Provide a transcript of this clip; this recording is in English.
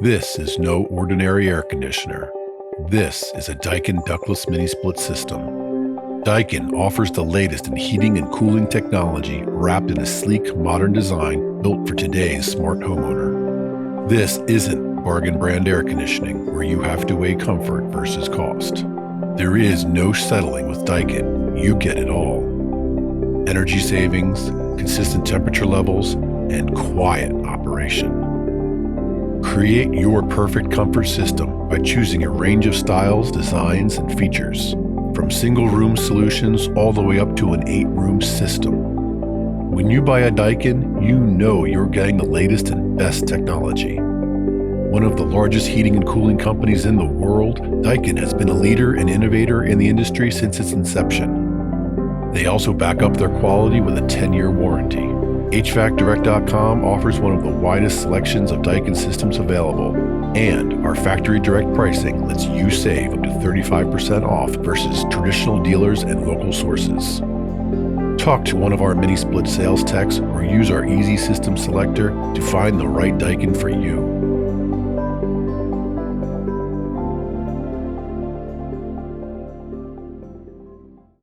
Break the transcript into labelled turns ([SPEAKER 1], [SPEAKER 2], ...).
[SPEAKER 1] This is no ordinary air conditioner. This is a Daikin ductless mini split system. Daikin offers the latest in heating and cooling technology wrapped in a sleek, modern design built for today's smart homeowner. This isn't bargain brand air conditioning where you have to weigh comfort versus cost. There is no settling with Daikin. You get it all. Energy savings, consistent temperature levels, and quiet operation. Create your perfect comfort system by choosing a range of styles, designs, and features. From single-room solutions all the way up to an 8-room system. When you buy a Daikin, you know you're getting the latest and best technology. One of the largest heating and cooling companies in the world, Daikin has been a leader and innovator in the industry since its inception. They also back up their quality with a 10-year warranty. HVACdirect.com offers one of the widest selections of Daikin systems available, and our factory direct pricing lets you save up to 35% off versus traditional dealers and local sources. Talk to one of our mini split sales techs or use our easy system selector to find the right Daikin for you.